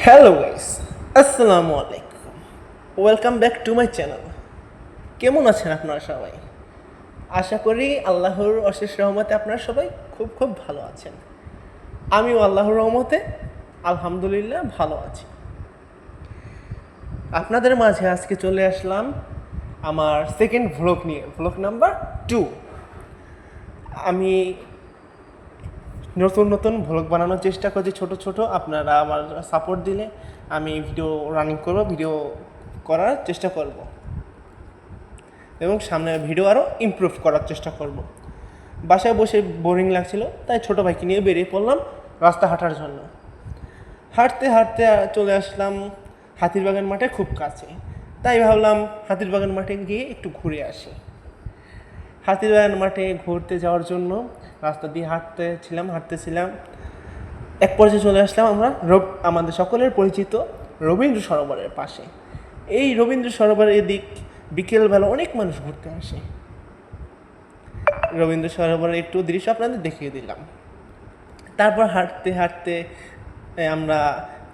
Hello guys, আসসালামু আলাইকুম। Welcome back to my channel. কেমন আছেন আপনারা সবাই? আশা করি আল্লাহর অশেষ রহমতে আপনারা সবাই খুব খুব ভালো আছেন। আমিও আল্লাহর রহমতে আলহামদুলিল্লাহ ভালো আছি। আপনাদের মাঝে আজকে চলে আসলাম আমার সেকেন্ড ভ্লগ নিয়ে, ভ্লগ নাম্বার 2। আমি নতুন নতুন ভ্লগ বানানোর চেষ্টা করছি, ছোট ছোট। আপনারা আমার সাপোর্ট দিলে আমি ভিডিও রানিং করব, ভিডিও করার চেষ্টা করব এবং সামনে ভিডিও আরও ইমপ্রুভ করার চেষ্টা করব। বাসায় বসে বোরিং লাগছিল, তাই ছোটো ভাইকে নিয়ে বেরিয়ে পড়লাম রাস্তা হাঁটার জন্য। হাঁটতে হাঁটতে চলে আসলাম হাতিরবাগান মাঠে, খুব কাছে। তাই ভাবলাম হাতিরবাগান মাঠে গিয়ে একটু ঘুরে আসি। হাতিরবাগান মাঠে ঘুরতে যাওয়ার জন্য রাস্তা দিয়ে হাঁটতেছিলাম। এক পর্যায়ে চলে আসলাম আমরা আমাদের সকলের পরিচিত রবীন্দ্র সরোবরের পাশে। এই রবীন্দ্র সরোবরের এদিক বিকেলবেলা অনেক মানুষ ঘুরতে আসে। রবীন্দ্র সরোবরের একটু দৃশ্য আপনাদের দেখিয়ে দিলাম। তারপর হাঁটতে হাঁটতে আমরা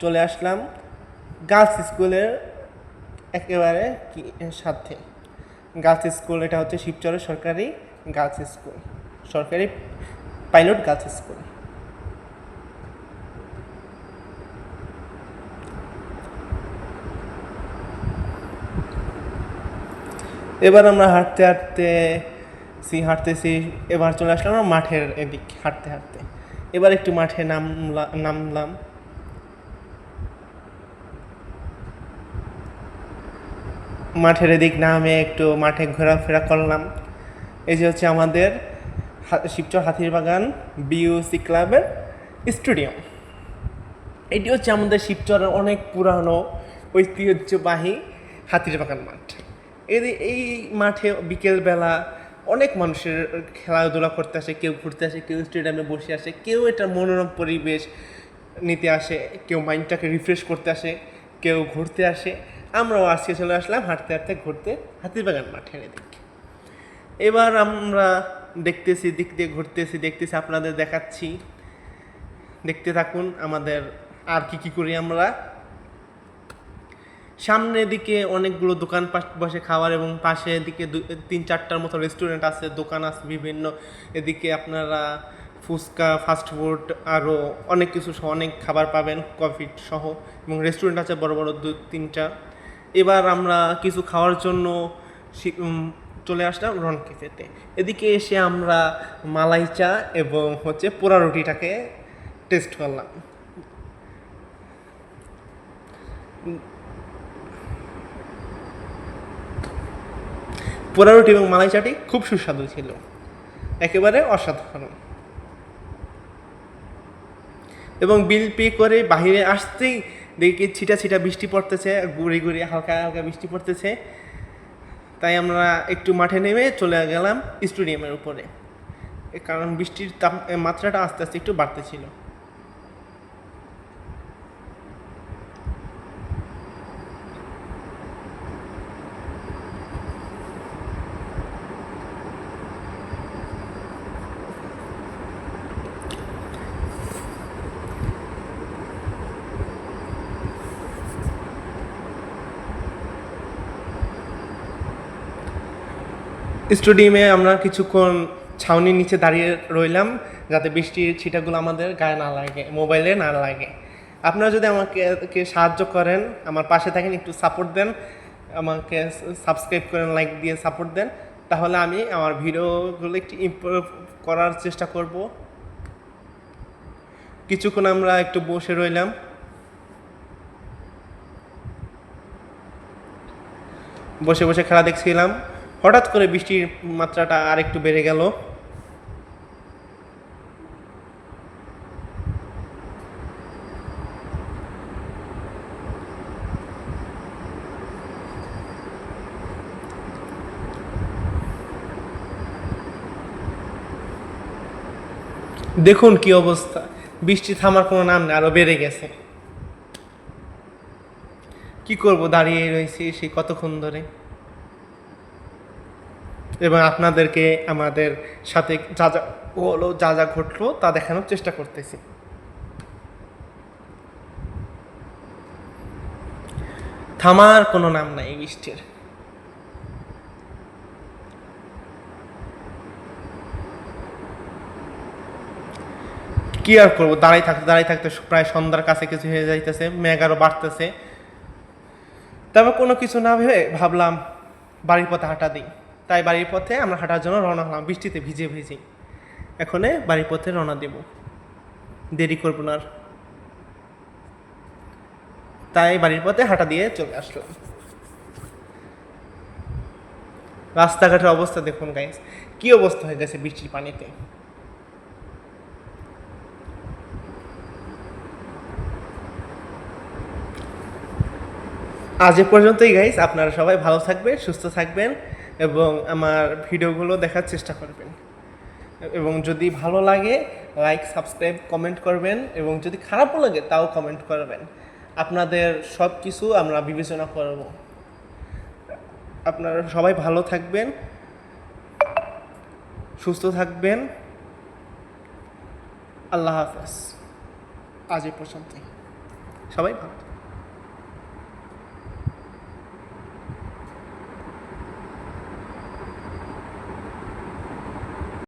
চলে আসলাম গার্লস স্কুলের একেবারে সাথে। গার্লস স্কুল, এটা হচ্ছে শিবচরের সরকারি গার্লস স্কুল, সরকারি পাইলট গার্লস স্কুল। এবার আমরা হাঁটতেছি, এবার চলে আসলাম আমরা মাঠের এদিক। হাঁটতে হাঁটতে এবার একটু মাঠে নামলাম। মাঠের এদিক নামে একটু মাঠে ঘোরাফেরা করলাম। এই যে হচ্ছে আমাদের শিবচর হাতিরবাগান বিইউসি ক্লাবের স্টেডিয়াম। এটি হচ্ছে আমাদের শিবচরের অনেক পুরানো ঐতিহ্যবাহী হাতিরবাগান মাঠ। এই মাঠে বিকেলবেলা অনেক মানুষের খেলাধুলা করতে আসে, কেউ ঘুরতে আসে, কেউ স্টেডিয়ামে বসে আসে, কেউ এটা মনোরম পরিবেশ নিতে আসে, কেউ মাইন্ডটাকে রিফ্রেশ করতে আসে, কেউ ঘুরতে আসে। আমরাও আজকে চলে আসলাম হাঁটতে ঘুরতে হাতিরবাগান মাঠের এদিকে। এবার আমরা দিক দিয়ে দেখতেছি, আপনাদের দেখাচ্ছি, দেখতে থাকুন আমাদের আর কি করি আমরা। সামনের দিকে অনেকগুলো দোকান বসে খাওয়ার, এবং পাশে এদিকে 3-4টার মতো রেস্টুরেন্ট আছে, দোকান আছে বিভিন্ন। এদিকে আপনারা ফুচকা, ফাস্টফুড, আরও অনেক কিছু সহ অনেক খাবার পাবেন, কফি সহ, এবং রেস্টুরেন্ট আছে বড় বড় 2-3টা। এবার আমরা কিছু খাওয়ার জন্য চলে আসলাম রন ক্যাফেতে। এদিকে এসে আমরা মালাই চা এবং হচ্ছে পোড়া রুটিটাকে টেস্ট করলাম। পোড়া রুটি এবং মালাই চাটি খুব সুস্বাদু ছিল, একেবারে অসাধারণ। এবং বিল পে করে বাইরে আসতেই দেখি ছিটা বৃষ্টি পড়তেছে, গুড়ি হালকা হালকা বৃষ্টি পড়তেছে। তাই আমরা একটু মাঠে নেমে চলে গেলাম স্টেডিয়ামের উপরে, কারণ বৃষ্টির মাত্রাটা আস্তে আস্তে একটু বাড়তেছিল। স্টেডিয়ামে আমরা কিছুক্ষণ ছাউনির নিচে দাঁড়িয়ে রইলাম, যাতে বৃষ্টির ছিটাগুলো আমাদের গায়ে না লাগে, মোবাইলে না লাগে। আপনারা যদি আমাকে সাহায্য করেন, আমার পাশে থাকেন, একটু সাপোর্ট দেন, আমাকে সাবস্ক্রাইব করেন, লাইক দিয়ে সাপোর্ট দেন, তাহলে আমি আমার ভিডিওগুলো একটু ইমপ্রুভ করার চেষ্টা করব। কিছুক্ষণ আমরা একটু বসে রইলাম। বসে বসে খেলা দেখছিলাম। হঠাৎ করে বৃষ্টির মাত্রাটা আর একটু বেড়ে গেল। দেখুন কি অবস্থা, বৃষ্টি থামার কোনো নাম নেই, আরো বেড়ে গেছে। কি করব, দাঁড়িয়ে রয়েছি সেই কতক্ষণ ধরে, এবং আপনাদেরকে আমাদের সাথে যা যা ঘটলো তা দেখানোর চেষ্টা করতেছি। থামার কোনো নাম নাই এই বৃষ্টির। কি আর করবো, দাঁড়াই থাকতে প্রায় সন্ধ্যার কাছে কিছু হয়ে যাইতেছে, মেঘ আরও বাড়তেছে। তারপর কোনো কিছু না ভেবে ভাবলাম বাড়ির পথে হাঁটা দিই। তাই বাড়ির পথে আমরা হাঁটার জন্য রওনা হলাম, বৃষ্টিতে ভিজে ভিজে। এখনে বাড়ির পথে রওনা দেব, দেরি করবো না আর। তাই বাড়ির পথে হাঁটা দিয়ে চলে আসলাম। রাস্তাঘাটের অবস্থা দেখুন গাইস, কি অবস্থা হয়ে গেছে বৃষ্টির পানিতে। আজ এ পর্যন্তই গাইস, আপনারা সবাই ভালো থাকবেন, সুস্থ থাকবেন এবং আমার ভিডিওগুলো দেখার চেষ্টা করবেন। এবং যদি ভালো লাগে লাইক, সাবস্ক্রাইব, কমেন্ট করবেন এবং যদি খারাপও লাগে তাও কমেন্ট করবেন। আপনাদের সব কিছু আমরা বিবেচনা করব। আপনারা সবাই ভালো থাকবেন, সুস্থ থাকবেন। আল্লাহ হাফেজ। আজ এ পর্যন্তই, সবাই ভালো থাকবেন।